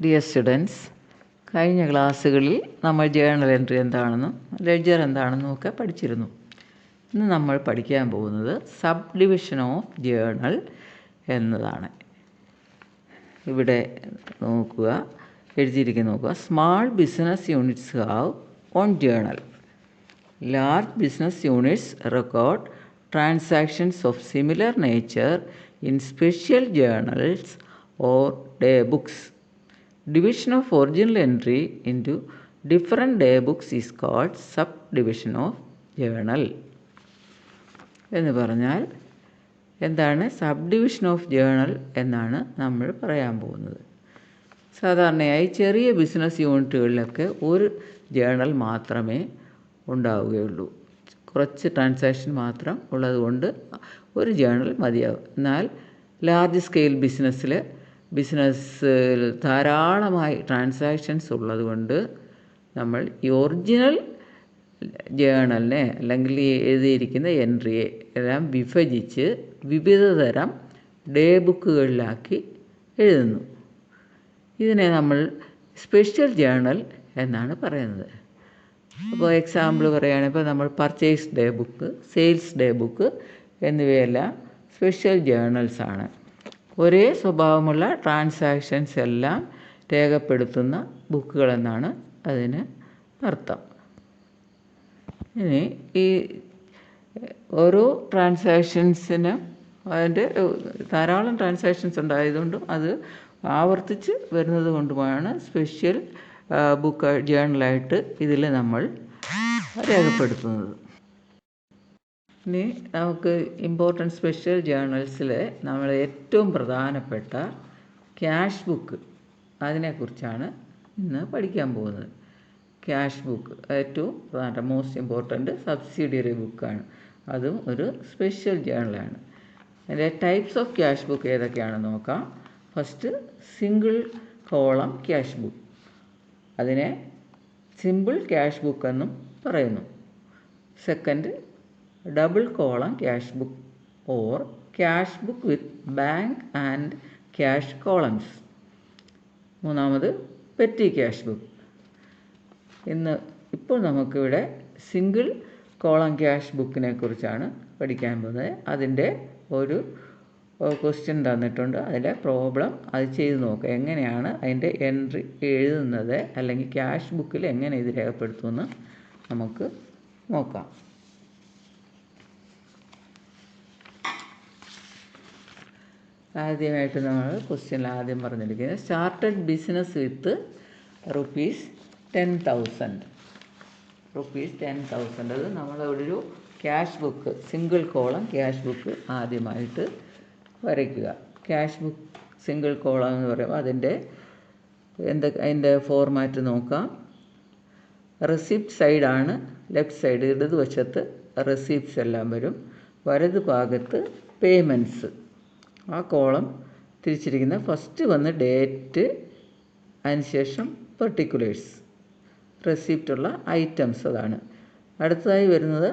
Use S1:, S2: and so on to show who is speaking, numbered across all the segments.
S1: Dear students, കഴിഞ്ഞ ക്ലാസ്സുകളിൽ നമ്മൾ ജേണൽ എൻട്രി എന്താണെന്നും ലെഡ്ജർ എന്താണെന്നും ഒക്കെ പഠിച്ചിരുന്നു. ഇന്ന് നമ്മൾ പഠിക്കാൻ പോകുന്നത് സബ് ഡിവിഷൻ ഓഫ് ജേണൽ എന്നതാണ്. ഇവിടെ നോക്കുക, എഴുതിയിരിക്കുന്ന നോക്കുക. Small business units have on journal. Large business units record transactions of similar nature in special journals or day books. Division of original entry into different day books is called subdivision of journal. എന്ന് പറഞ്ഞാൽ എന്താണ് sub division of journal എന്നാണ് നമ്മൾ പറയാൻ പോകുന്നത്. സാധാരണയായി ചെറിയ business യൂണിറ്റുകളിലൊക്കെ ഒരു ജേണൽ മാത്രമേ ഉണ്ടാവുകയുള്ളൂ. കുറച്ച് ട്രാൻസാക്ഷൻ മാത്രം ഉള്ളതുകൊണ്ട് ഒരു ജേണൽ മതിയാവും. എന്നാൽ ലാർജ് സ്കെയിൽ ബിസിനസ്സിൽ ധാരാളമായി ട്രാൻസാക്ഷൻസ് ഉള്ളതുകൊണ്ട് നമ്മൾ ഈ ഒറിജിനൽ ജേണലിനെ അല്ലെങ്കിൽ എഴുതിയിരിക്കുന്ന എൻട്രിയെ എല്ലാം വിഭജിച്ച് വിവിധ തരം ഡേ ബുക്കുകളിലാക്കി എഴുതുന്നു. ഇതിനെ നമ്മൾ സ്പെഷ്യൽ ജേണൽ എന്നാണ് പറയുന്നത്. അപ്പോൾ എക്സാമ്പിൾ പറയുകയാണെങ്കിൽ ഇപ്പോൾ നമ്മൾ purchase day book, sales day book എന്നിവയെല്ലാം സ്പെഷ്യൽ ജേണൽസാണ്. ഒരേ സ്വഭാവമുള്ള ട്രാൻസാക്ഷൻസ് എല്ലാം രേഖപ്പെടുത്തുന്ന ബുക്കുകളെന്നാണ് അതിന് അർത്ഥം. ഇനി ഈ ഓരോ ട്രാൻസാക്ഷൻസിനും അതിൻ്റെ ധാരാളം ട്രാൻസാക്ഷൻസ് ഉണ്ടായതുകൊണ്ടും അത് ആവർത്തിച്ച് വരുന്നത് കൊണ്ടുമാണ് സ്പെഷ്യൽ ബുക്ക് ജേണലായിട്ട് ഇതിൽ നമ്മൾ രേഖപ്പെടുത്തുന്നത്. ഇനി നമുക്ക് ഇമ്പോർട്ടൻറ്റ് സ്പെഷ്യൽ ജേണൽസിൽ നമ്മൾ ഏറ്റവും പ്രധാനപ്പെട്ട ക്യാഷ് ബുക്ക്, അതിനെക്കുറിച്ചാണ് ഇന്ന് പഠിക്കാൻ പോകുന്നത്. ക്യാഷ് ബുക്ക് ഏറ്റവും പ്രധാനപ്പെട്ട മോസ്റ്റ് ഇമ്പോർട്ടൻറ്റ് സബ്സിഡിയറി ബുക്കാണ്. അതും ഒരു സ്പെഷ്യൽ ജേണലാണ്. അതിൻ്റെ ടൈപ്സ് ഓഫ് ക്യാഷ് ബുക്ക് ഏതൊക്കെയാണെന്ന് നോക്കാം. First, single column cash book. അതിനെ സിമ്പിൾ ക്യാഷ് ബുക്ക് എന്നും പറയുന്നു. Second, double column cash book or cash book with bank and cash columns. മൂന്നാമത്, പെറ്റി ക്യാഷ് ബുക്ക്. ഇപ്പോൾ നമുക്കിവിടെ സിംഗിൾ കോളം ക്യാഷ് ബുക്കിനെ കുറിച്ചാണ് പഠിക്കാൻ പോകുന്നത്. അതിൻ്റെ ഒരു ക്വസ്റ്റ്യൻ തന്നിട്ടുണ്ട്, അതിൻ്റെ പ്രോബ്ലം അത് ചെയ്ത് നോക്കുക. എങ്ങനെയാണ് അതിൻ്റെ എൻട്രി എഴുതുന്നത്, അല്ലെങ്കിൽ ക്യാഷ് ബുക്കിൽ എങ്ങനെ ഇത് രേഖപ്പെടുത്തുമെന്ന് നമുക്ക് നോക്കാം. ആദ്യമായിട്ട് നമ്മൾ ക്വസ്റ്റ്യനിൽ ആദ്യം പറഞ്ഞിരിക്കുന്നത് സ്റ്റാർട്ടഡ് ബിസിനസ് വിത്ത് ₹10,000. ₹10,000 അത് നമ്മളവിടെ ഒരു cash book, single column cash book ആദ്യമായിട്ട് വരയ്ക്കുക. ക്യാഷ് ബുക്ക് സിംഗിൾ കോളം എന്ന് പറയുമ്പോൾ അതിൻ്റെ ഫോർമാറ്റ് നോക്കാം. റെസിപ്റ്റ് സൈഡാണ് ലെഫ്റ്റ് സൈഡ്, ഇടതുവശത്ത് റെസിപ്റ്റ്സ് എല്ലാം വരും. വലതു ഭാഗത്ത് പേയ്മെൻറ്റ്സ്. ആ കോളം തിരിച്ചിരിക്കുന്ന ഫസ്റ്റ് വന്ന് ഡേറ്റ്, അതിനുശേഷം പെർട്ടിക്കുലേഴ്സ്, റെസിപ്റ്റുള്ള ഐറ്റംസ്, അതാണ്. അടുത്തതായി വരുന്നത്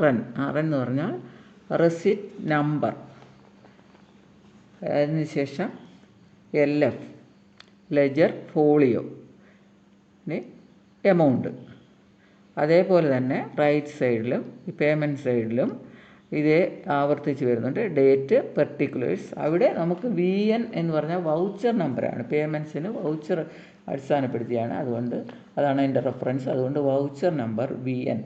S1: RN എന്ന് പറഞ്ഞാൽ റെസിപ്റ്റ് നമ്പർ. അതിനുശേഷം LF, ലെജർ ഫോളിയോ, എമൗണ്ട്. അതേപോലെ തന്നെ റൈറ്റ് സൈഡിലും പേയ്മെൻറ്റ് സൈഡിലും ഇതേ ആവർത്തിച്ച് വരുന്നുണ്ട്. Date, particulars. അവിടെ നമുക്ക് VN എന്ന് പറഞ്ഞാൽ വൗച്ചർ നമ്പറാണ്. പേയ്മെൻറ്റ്സിന് വൗച്ചർ അടിസ്ഥാനപ്പെടുത്തിയാണ്, അതുകൊണ്ട് അതാണ് അതിൻ്റെ റെഫറൻസ്. അതുകൊണ്ട് വൗച്ചർ നമ്പർ VN.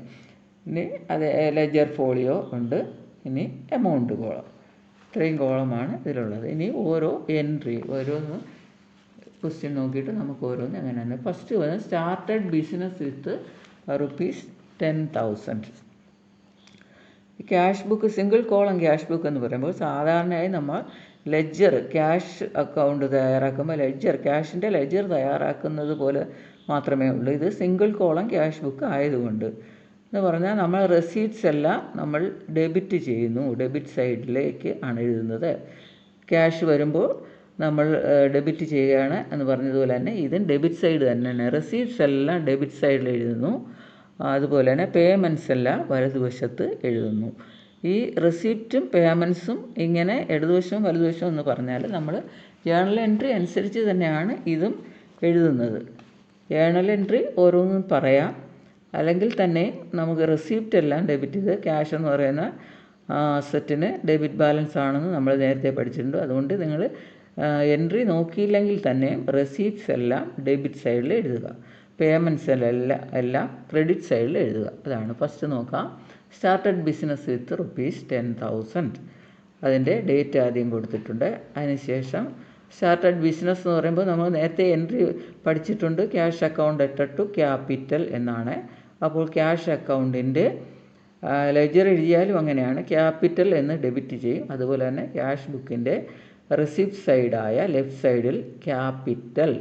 S1: ഇനി അത് ലെജർ ഫോളിയോ ഉണ്ട്. ഇനി എമൗണ്ട് കോളം. ഇത്രയും കോളമാണ് ഇതിലുള്ളത്. ഇനി ഓരോ എൻട്രി ഓരോന്ന് ക്വസ്റ്റ്യൻ നോക്കിയിട്ട് നമുക്ക് ഓരോന്ന് എങ്ങനെയാണ്. ഫസ്റ്റ് വന്ന് started business with ₹10,000. Cash book single column cash book എന്ന് പറയുമ്പോൾ സാധാരണയായി നമ്മൾ ലെഡ്ജർ, ക്യാഷ് അക്കൗണ്ട് തയ്യാറാക്കുമ്പോൾ ക്യാഷിൻ്റെ ലെഡ്ജർ തയ്യാറാക്കുന്നത് പോലെ മാത്രമേ ഉള്ളൂ. ഇത് സിംഗിൾ കോളം ക്യാഷ് ബുക്ക് ആയതുകൊണ്ട് എന്ന് പറഞ്ഞാൽ നമ്മൾ റെസീപ്റ്റ്സ് എല്ലാം നമ്മൾ ഡെബിറ്റ് ചെയ്യുന്നു. ഡെബിറ്റ് സൈഡിലേക്ക് ആണ് എഴുതുന്നത്. ക്യാഷ് വരുമ്പോൾ നമ്മൾ ഡെബിറ്റ് ചെയ്യുകയാണ് എന്ന് പറഞ്ഞതുപോലെ തന്നെ ഇതും ഡെബിറ്റ് സൈഡ് തന്നെയാണ്. റെസീപ്റ്റ്സ് എല്ലാം ഡെബിറ്റ് സൈഡിൽ എഴുതുന്നു. അതുപോലെ തന്നെ പേയ്മെൻറ്റ്സ് എല്ലാം വലതുവശത്ത് എഴുതുന്നു. ഈ റെസിപ്റ്റും പേയ്മെൻറ്റ്സും ഇങ്ങനെ ഇടതുവശവും വലതുവശവും എന്ന് പറഞ്ഞാൽ നമ്മൾ ജേണൽ എൻട്രി അനുസരിച്ച് തന്നെയാണ് ഇതും എഴുതുന്നത്. ജേണൽ എൻട്രി ഓരോന്നും പറയാം, അല്ലെങ്കിൽ തന്നെ നമുക്ക് റെസിപ്റ്റ് എല്ലാം ഡെബിറ്റ് ചെയ്ത് ക്യാഷ് എന്ന് പറയുന്ന അസറ്റിന് ഡെബിറ്റ് ബാലൻസ് ആണെന്ന് നമ്മൾ നേരത്തെ പഠിച്ചിട്ടുണ്ട്. അതുകൊണ്ട് നിങ്ങൾ എൻട്രി നോക്കിയില്ലെങ്കിൽ തന്നെ റെസീപ്റ്റ്സ് എല്ലാം ഡെബിറ്റ് സൈഡിൽ എഴുതുക, പേയ്മെൻറ്റ്സ് എല്ലാം ക്രെഡിറ്റ് സൈഡിൽ എഴുതുക. അതാണ്. ഫസ്റ്റ് നോക്കാം. Started business with ₹10,000. അതിൻ്റെ ഡേറ്റ് ആദ്യം കൊടുത്തിട്ടുണ്ട്. അതിനുശേഷം സ്റ്റാർട്ടഡ് ബിസിനസ് എന്ന് പറയുമ്പോൾ നമ്മൾ നേരത്തെ എൻട്രി പഠിച്ചിട്ടുണ്ട്, ക്യാഷ് അക്കൗണ്ട് അറ്റഡ് ടു ക്യാപിറ്റൽ എന്നാണ്. അപ്പോൾ ക്യാഷ് അക്കൗണ്ടിൻ്റെ ലെഡ്ജർ എഴുതിയാലും അങ്ങനെയാണ്, ക്യാപിറ്റൽ എന്ന് ഡെബിറ്റ് ചെയ്യും. അതുപോലെ തന്നെ ക്യാഷ് ബുക്കിൻ്റെ റിസിപ്റ്റ് സൈഡായ ലെഫ്റ്റ് സൈഡിൽ ക്യാപിറ്റൽ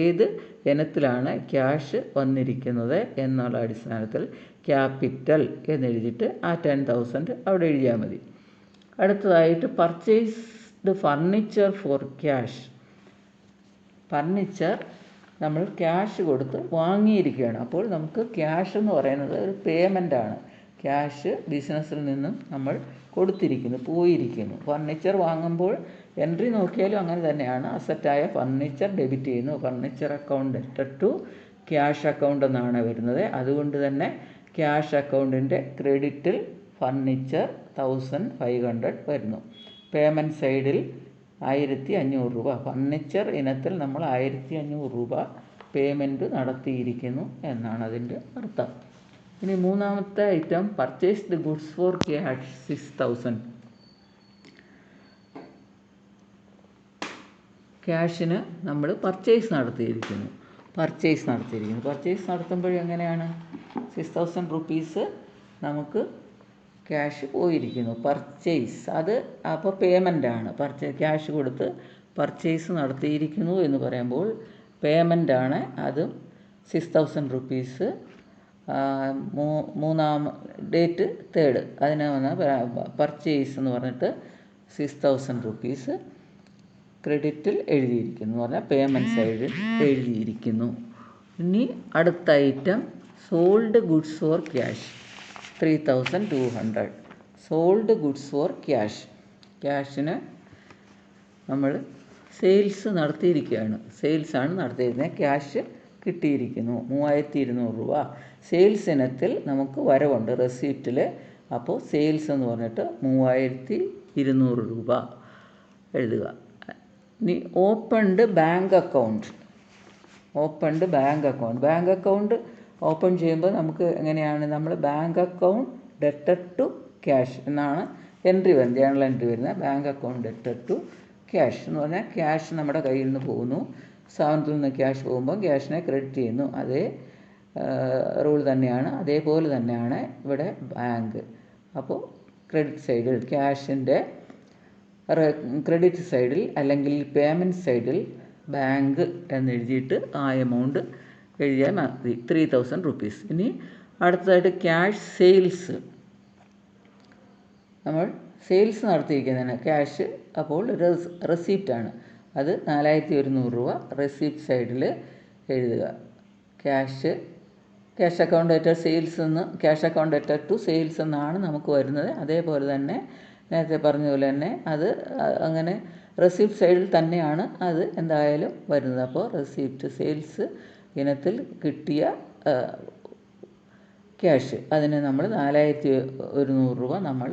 S1: ഏത് ഇനത്തിലാണ് ക്യാഷ് വന്നിരിക്കുന്നത് എന്നുള്ള അടിസ്ഥാനത്തിൽ ക്യാപിറ്റൽ എന്നെഴുതിയിട്ട് ആ 10,000 അവിടെ എഴുതിയാൽ മതി. അടുത്തതായിട്ട് purchased furniture for cash. Furniture നമ്മൾ ക്യാഷ് കൊടുത്ത് വാങ്ങിയിരിക്കുകയാണ്. അപ്പോൾ നമുക്ക് ക്യാഷ് എന്ന് പറയുന്നത് ഒരു പേയ്മെൻറ്റാണ്. ക്യാഷ് ബിസിനസ്സിൽ നിന്നും നമ്മൾ കൊടുത്തിരിക്കുന്നു, പോയിരിക്കുന്നു. ഫർണിച്ചർ വാങ്ങുമ്പോൾ എൻട്രി നോക്കിയാലും അങ്ങനെ തന്നെയാണ്. അസറ്റായ ഫർണിച്ചർ ഡെബിറ്റ് ചെയ്യുന്നു. ഫർണിച്ചർ അക്കൗണ്ട് അറ്റഡ് ടു ക്യാഷ് അക്കൗണ്ട് എന്നാണ് വരുന്നത്. അതുകൊണ്ട് തന്നെ ക്യാഷ് അക്കൗണ്ടിൻ്റെ ക്രെഡിറ്റിൽ ഫർണിച്ചർ 1,500 വരുന്നു. പേയ്മെൻറ്റ് സൈഡിൽ 1,500 രൂപ, ഫർണിച്ചർ ഇനത്തിൽ നമ്മൾ 1,500 രൂപ പേയ്മെൻറ്റ് നടത്തിയിരിക്കുന്നു എന്നാണ് അതിൻ്റെ അർത്ഥം. ഇനി മൂന്നാമത്തെ item purchased goods for cash 6,000. ക്യാഷിന് നമ്മൾ പർച്ചേസ് നടത്തിയിരിക്കുന്നു. പർച്ചേസ് നടത്തുമ്പോൾ എങ്ങനെയാണ്? 6,000 റുപ്പീസ് നമുക്ക് ക്യാഷ് പോയിരിക്കുന്നു. പർച്ചേസ് അത് അപ്പോൾ പേയ്മെൻറ്റാണ്. ക്യാഷ് കൊടുത്ത് പർച്ചേസ് നടത്തിയിരിക്കുന്നു എന്ന് പറയുമ്പോൾ പേയ്മെൻറ്റാണ്. അതും 6,000 റുപ്പീസ്. മൂന്നാം ഡേറ്റ് 3rd അതിന് വന്ന പർച്ചേസ് എന്ന് പറഞ്ഞിട്ട് 6,000 റുപ്പീസ് ക്രെഡിറ്റിൽ എഴുതിയിരിക്കുന്നു എന്ന് പറഞ്ഞാൽ പേയ്മെൻറ്റ് സൈഡിൽ എഴുതിയിരിക്കുന്നു. ഇനി അടുത്ത item sold goods for cash 3,200. Sold goods for cash. ക്യാഷിന് നമ്മൾ സെയിൽസ് നടത്തിയിരിക്കുകയാണ്. സെയിൽസാണ് നടത്തിയിരിക്കുന്നത്. ക്യാഷ് കിട്ടിയിരിക്കുന്നു 3,200 രൂപ. സെയിൽസ് ഇനത്തിൽ നമുക്ക് വരവുണ്ട് റെസിപ്റ്റിൽ. അപ്പോൾ സെയിൽസ് എന്ന് പറഞ്ഞിട്ട് 3,200 രൂപ എഴുതുക. ഇനി opened bank account. Bank account open ചെയ്യുമ്പോൾ നമുക്ക് എങ്ങനെയാണ്? നമ്മൾ ബാങ്ക് അക്കൗണ്ട് ഡെറ്റഡ് ടു ക്യാഷ് എന്നാണ് എൻട്രി വരുന്നത്, ജേണൽ എൻട്രി വരുന്നത്. ബാങ്ക് അക്കൗണ്ട് ഡെറ്റഡ് ടു ക്യാഷ് എന്ന് പറഞ്ഞാൽ ക്യാഷ് നമ്മുടെ കയ്യിൽ നിന്ന് പോകുന്നു. സ്ഥാപനത്തിൽ നിന്ന് ക്യാഷ് പോകുമ്പോൾ ക്യാഷിനെ ക്രെഡിറ്റ് ചെയ്യുന്നു. അതേ റൂൾ തന്നെയാണ്, അതേപോലെ തന്നെയാണ് ഇവിടെ ബാങ്ക്. അപ്പോൾ ക്രെഡിറ്റ് സൈഡിൽ ക്യാഷിൻ്റെ ക്രെഡിറ്റ് സൈഡിൽ അല്ലെങ്കിൽ പേയ്മെൻറ്റ് സൈഡിൽ ബാങ്ക് എന്നെഴുതിയിട്ട് ആ എമൗണ്ട് എഴുതിയാൽ മതി, 3,000 റുപ്പീസ്. ഇനി അടുത്തതായിട്ട് ക്യാഷ് സെയിൽസ്. നമ്മൾ സെയിൽസ് നടത്തിയിരിക്കുന്നതാണ് ക്യാഷ്. അപ്പോൾ റെസിപ്റ്റാണ്. അത് 4,100 രൂപ റെസിപ്റ്റ് സൈഡിൽ എഴുതുക. ക്യാഷ് അക്കൗണ്ട് അറ്റഡ് സെയിൽസ് എന്ന്, ക്യാഷ് അക്കൗണ്ട് അറ്റഡ് ടു സെയിൽസ് എന്നാണ് നമുക്ക് വരുന്നത്. അതേപോലെ തന്നെ നേരത്തെ പറഞ്ഞതുപോലെ തന്നെ അത് അങ്ങനെ റെസിപ്റ്റ് സൈഡിൽ തന്നെയാണ് അത് എന്തായാലും വരുന്നത്. അപ്പോൾ റെസിപ്റ്റ് സെയിൽസ് ഇനത്തിൽ കിട്ടിയ ക്യാഷ് അതിന് നമ്മൾ 4,100 രൂപ നമ്മൾ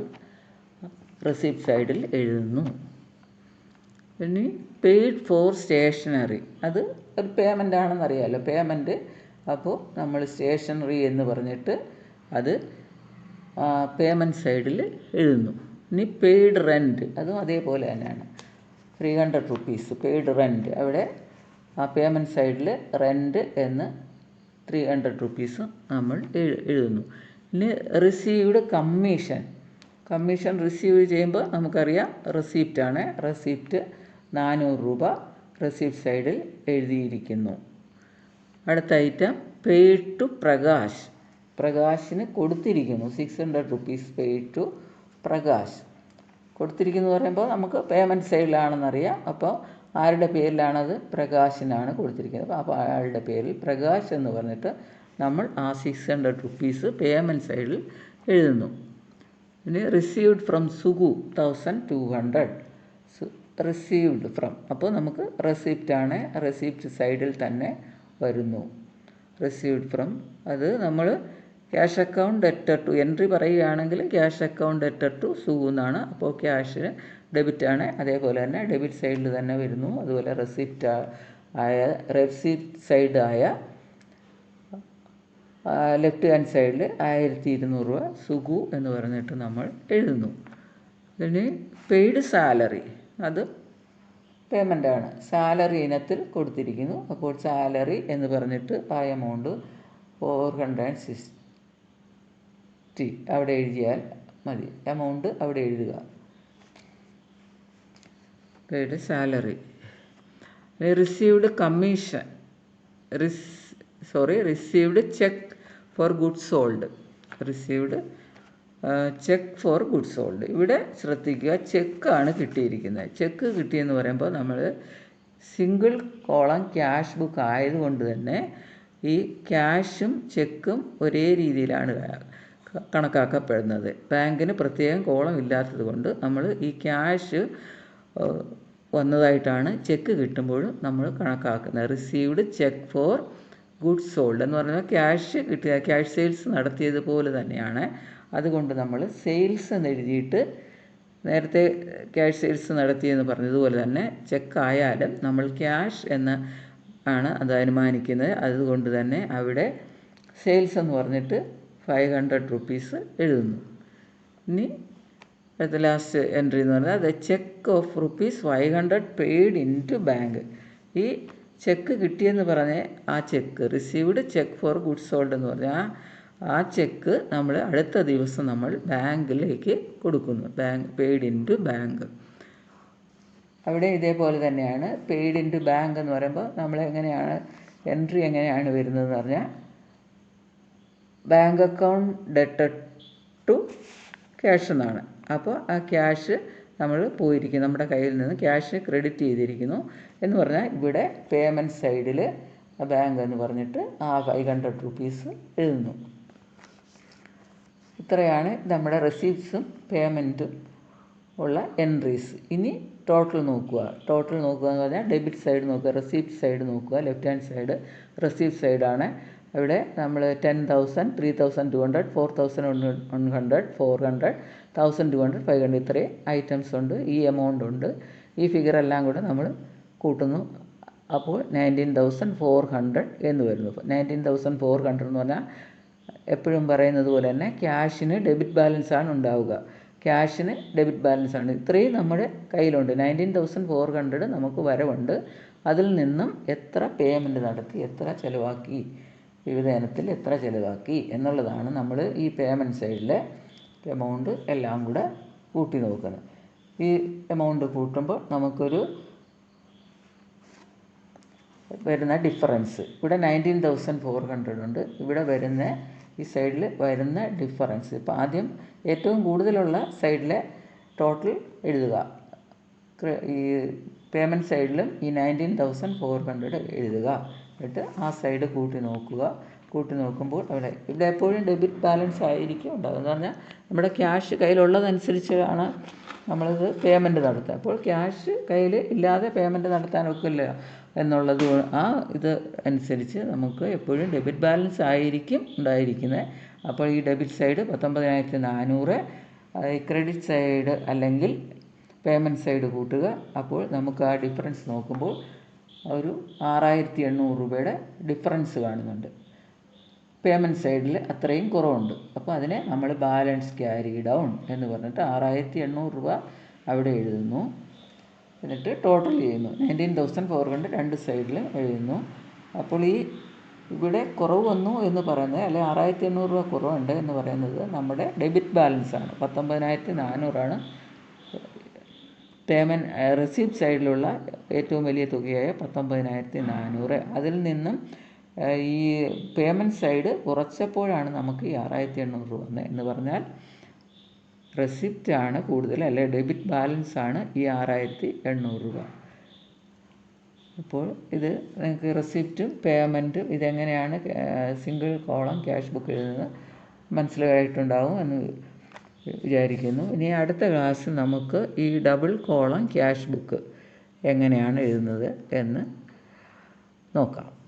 S1: റെസിപ്റ്റ് സൈഡിൽ എഴുതുന്നു. ഇനി പെയ്ഡ് ഫോർ സ്റ്റേഷനറി. അത് ഒരു പേയ്മെൻ്റ് ആണെന്ന് അറിയാമല്ലോ, പേയ്മെൻറ്റ്. അപ്പോൾ നമ്മൾ സ്റ്റേഷനറി എന്ന് പറഞ്ഞിട്ട് അത് പേയ്മെൻറ്റ് സൈഡിൽ എഴുതുന്നു. ഇനി പെയ്ഡ് റെൻറ്റ്, അതും അതേപോലെ തന്നെയാണ്. 300 റുപ്പീസ് പെയ്ഡ് റെൻറ്റ്. അവിടെ ആ പേയ്മെൻറ്റ് സൈഡിൽ റെൻറ്റ് എന്ന് 300 റുപ്പീസ് നമ്മൾ എഴുതുന്നു. ഇനി റിസീവ്ഡ് കമ്മീഷൻ റിസീവ് ചെയ്യുമ്പോൾ നമുക്കറിയാം റെസിപ്റ്റാണ്. റെസിപ്റ്റ് 400 രൂപ റെസിപ്റ്റ് സൈഡിൽ എഴുതിയിരിക്കുന്നു. അടുത്ത ഐറ്റം പെയ്ഡ് ടു പ്രകാശിന് കൊടുത്തിരിക്കുന്നു. 600 റുപ്പീസ് പെയ്ഡ് ടു പ്രകാശ്. കൊടുത്തിരിക്കുന്നു പറയുമ്പോൾ നമുക്ക് പേയ്മെൻറ്റ് സൈഡിലാണെന്നറിയാം. അപ്പോൾ ആരുടെ പേരിലാണത്? പ്രകാശിനാണ് കൊടുത്തിരിക്കുന്നത്. അപ്പോൾ അയാളുടെ പേരിൽ പ്രകാശ് എന്ന് പറഞ്ഞിട്ട് നമ്മൾ ആ 600 റുപ്പീസ് പേയ്മെൻറ്റ് സൈഡിൽ എഴുതുന്നു. ഇനി received from Sugu 1,200. Received from. അപ്പോൾ നമുക്ക് റെസിപ്റ്റാണ്, റെസിപ്റ്റ് സൈഡിൽ തന്നെ വരുന്നു. റിസീവ്ഡ് ഫ്രം അത് നമ്മൾ cash account debtor to entry പറയുകയാണെങ്കിൽ ക്യാഷ് അക്കൗണ്ട് ഡെറ്റർ ടു സു എന്നാണ്. അപ്പോൾ ക്യാഷ് ഡെബിറ്റാണ്, അതേപോലെ തന്നെ ഡെബിറ്റ് സൈഡിൽ തന്നെ വരുന്നു. അതുപോലെ റെസിപ്റ്റ് സൈഡായ ലെഫ്റ്റ് ഹാൻഡ് സൈഡിൽ 1200 രൂപ സുഗു എന്ന് പറഞ്ഞിട്ട് നമ്മൾ എഴുതുന്നു. ഇനി പെയ്ഡ് സാലറി, അത് പേയ്മെൻ്റാണ്. സാലറി ഇനത്തിൽ കൊടുത്തിരിക്കുന്നു. അപ്പോൾ സാലറി എന്ന് പറഞ്ഞിട്ട് ആ എമൗണ്ട് 460 അവിടെ എഴുതിയാൽ മതി. എമൗണ്ട് അവിടെ എഴുതുക. Paid salary. Received commission, received cheque for goods sold. Received cheque for goods sold. ഇവിടെ ശ്രദ്ധിക്കുക, ചെക്കാണ് കിട്ടിയിരിക്കുന്നത്. ചെക്ക് കിട്ടിയെന്ന് പറയുമ്പോൾ നമ്മൾ സിംഗിൾ കോളം ക്യാഷ് ബുക്ക് ആയതുകൊണ്ട് തന്നെ ഈ ക്യാഷും ചെക്കും ഒരേ രീതിയിലാണ് കണക്കാക്കപ്പെടുന്നത്. ബാങ്കിന് പ്രത്യേകം കോളം ഇല്ലാത്തത് കൊണ്ട് നമ്മൾ ഈ ക്യാഷ് വന്നതായിട്ടാണ് ചെക്ക് കിട്ടുമ്പോഴും നമ്മൾ കണക്കാക്കുന്നത്. Received cheque for goods sold എന്ന് പറഞ്ഞാൽ ക്യാഷ് കിട്ടിയ ക്യാഷ് സെയിൽസ് നടത്തിയതുപോലെ തന്നെയാണ്. അതുകൊണ്ട് നമ്മൾ സെയിൽസ് എന്ന് എഴുതിയിട്ട് നേരത്തെ ക്യാഷ് സെയിൽസ് നടത്തിയെന്ന് പറഞ്ഞതുപോലെ തന്നെ ചെക്കായാലും നമ്മൾ ക്യാഷ് എന്ന് ആണ് അത് അനുമാനിക്കുന്നത്. അതുകൊണ്ട് തന്നെ അവിടെ സെയിൽസ് എന്ന് പറഞ്ഞിട്ട് 500 റുപ്പീസ് എഴുതുന്നു. ഇനി അടുത്ത ലാസ്റ്റ് എൻട്രി എന്ന് പറഞ്ഞാൽ the cheque of ₹500 paid in to bank. ഈ ചെക്ക് കിട്ടിയെന്ന് പറഞ്ഞ ആ cheque received cheque for goods sold എന്ന് പറഞ്ഞാൽ ആ ചെക്ക് നമ്മൾ അടുത്ത ദിവസം നമ്മൾ ബാങ്കിലേക്ക് കൊടുക്കുന്നു. Paid in to bank. അവിടെ ഇതേപോലെ തന്നെയാണ്. പെയ്ഡ് ഇൻ ടു ബാങ്ക് എന്ന് പറയുമ്പോൾ നമ്മൾ എങ്ങനെയാണ് എൻട്രി എങ്ങനെയാണ് വരുന്നതെന്ന് പറഞ്ഞാൽ bank account debtor to cash എന്നാണ്. അപ്പോൾ ആ ക്യാഷ് നമ്മൾ പോയിരിക്കുന്നു, നമ്മുടെ കയ്യിൽ നിന്ന് ക്യാഷ് ക്രെഡിറ്റ് ചെയ്തിരിക്കുന്നു എന്ന് പറഞ്ഞാൽ ഇവിടെ പേയ്മെൻറ്റ് സൈഡിൽ ബാങ്ക് എന്ന് പറഞ്ഞിട്ട് ആ 500 റുപ്പീസ് എഴുതുന്നു. ഇത്രയാണ് നമ്മുടെ റെസീപ്റ്റ്സും പേയ്മെൻറ്റും ഉള്ള എൻട്രീസ്. ഇനി ടോട്ടൽ നോക്കുക. ടോട്ടൽ നോക്കുക എന്ന് പറഞ്ഞാൽ ഡെബിറ്റ് സൈഡ് നോക്കുക, റെസീപ്റ്റ് സൈഡ് നോക്കുക. ലെഫ്റ്റ് ഹാൻഡ് സൈഡ് റെസീപ്റ്റ് സൈഡാണ്. ഇവിടെ നമ്മൾ 10,000, 3,200, 4,100, 400, 1,200, 500 ഇത്രയും ഐറ്റംസ് ഉണ്ട്. ഈ എമൗണ്ട് ഉണ്ട്. ഈ ഫിഗർ എല്ലാം കൂടെ നമ്മൾ കൂട്ടുന്നു. അപ്പോൾ 19,400 എന്ന് വരുന്നു. 19,400 എന്ന് പറഞ്ഞാൽ എപ്പോഴും പറയുന്നത് പോലെ തന്നെ ക്യാഷിന് ഡെബിറ്റ് ബാലൻസാണ് ഉണ്ടാവുക. ക്യാഷിന് ഡെബിറ്റ് ബാലൻസാണ്. ഇത്രയും നമ്മുടെ കയ്യിലുണ്ട്. 19,400 നമുക്ക് വരവുണ്ട്. അതിൽ നിന്നും എത്ര പേയ്മെൻറ്റ് നടത്തി, എത്ര ചിലവാക്കി, വിവിധ ഇനത്തിൽ എത്ര ചിലവാക്കി എന്നുള്ളതാണ് നമ്മൾ ഈ പേയ്മെൻറ്റ് സൈഡിലെ എമൗണ്ട് എല്ലാം കൂടെ കൂട്ടി നോക്കുന്നത്. ഈ എമൗണ്ട് കൂട്ടുമ്പോൾ നമുക്കൊരു വരുന്ന ഡിഫറൻസ് ഇവിടെ 19,400 ഉണ്ട്. ഇവിടെ വരുന്ന ഈ സൈഡിൽ വരുന്ന ഡിഫറൻസ് ഇപ്പോൾ ആദ്യം ഏറ്റവും കൂടുതലുള്ള സൈഡിലെ ടോട്ടൽ എഴുതുക. ഈ പേയ്മെൻറ്റ് സൈഡിലും ഈ 19,400 എഴുതുക. എന്നിട്ട് ആ സൈഡ് കൂട്ടി നോക്കുക. കൂട്ടി നോക്കുമ്പോൾ ഇവിടെ എപ്പോഴും ഡെബിറ്റ് ബാലൻസ് ആയിരിക്കും ഉണ്ടാകുക. എന്ന് പറഞ്ഞാൽ നമ്മുടെ ക്യാഷ് കയ്യിലുള്ളതനുസരിച്ചാണ് നമ്മളിത് പേയ്മെൻറ്റ് നടത്തുക. അപ്പോൾ ക്യാഷ് കയ്യിൽ ഇല്ലാതെ പേയ്മെൻറ്റ് നടത്താൻ ഒക്കില്ല എന്നുള്ളത് ആ ഇത് അനുസരിച്ച് നമുക്ക് എപ്പോഴും ഡെബിറ്റ് ബാലൻസ് ആയിരിക്കും ഉണ്ടായിരിക്കുന്നത്. അപ്പോൾ ഈ ഡെബിറ്റ് സൈഡ് 19,400, ഈ ക്രെഡിറ്റ് സൈഡ് അല്ലെങ്കിൽ പേയ്മെൻറ്റ് സൈഡ് കൂട്ടുക. അപ്പോൾ നമുക്ക് ആ ഡിഫറൻസ് നോക്കുമ്പോൾ ഒരു 6,800 രൂപയുടെ ഡിഫറൻസ് കാണുന്നുണ്ട്. പേയ്മെൻറ്റ് സൈഡിൽ അത്രയും കുറവുണ്ട്. അപ്പോൾ അതിനെ നമ്മൾ ബാലൻസ് ക്യാരി ഡൗൺ എന്ന് പറഞ്ഞിട്ട് 6,800 രൂപ അവിടെ എഴുതുന്നു. എന്നിട്ട് ടോട്ടൽ ചെയ്യുന്നു. 19,400 രണ്ട് സൈഡിലും എഴുതുന്നു. അപ്പോൾ ഈ ഇവിടെ കുറവ് വന്നു എന്ന് പറയുന്നത്, അല്ലെങ്കിൽ 6,800 രൂപ കുറവുണ്ട് എന്ന് പറയുന്നത് നമ്മുടെ ഡെബിറ്റ് ബാലൻസാണ്. 19,400 പേയ്മെൻറ്റ് റിസീപ്റ്റ് സൈഡിലുള്ള ഏറ്റവും വലിയ തുകയായ 19,400. അതിൽ നിന്നും ഈ പേയ്മെൻറ്റ് സൈഡ് കുറച്ചപ്പോഴാണ് നമുക്ക് ഈ 6,800 രൂപ വന്നത്. എന്ന് പറഞ്ഞാൽ റെസിപ്റ്റാണ് കൂടുതൽ, അല്ലെ ഡെബിറ്റ് ബാലൻസാണ് ഈ 6,800 രൂപ. അപ്പോൾ ഇത് നിങ്ങൾക്ക് റെസിപ്റ്റും പേയ്മെൻറ്റും ഇതെങ്ങനെയാണ് സിംഗിൾ കോളം ക്യാഷ് ബുക്ക് എഴുതുന്നത് മനസ്സിലായിട്ടുണ്ടാവും എന്ന് വിചാരിക്കുന്നു. ഇനി അടുത്ത ക്ലാസ്സിൽ നമുക്ക് ഈ ഡബിൾ കോളം ക്യാഷ് ബുക്ക് എങ്ങനെയാണ് എഴുതുന്നത് എന്ന് നോക്കാം.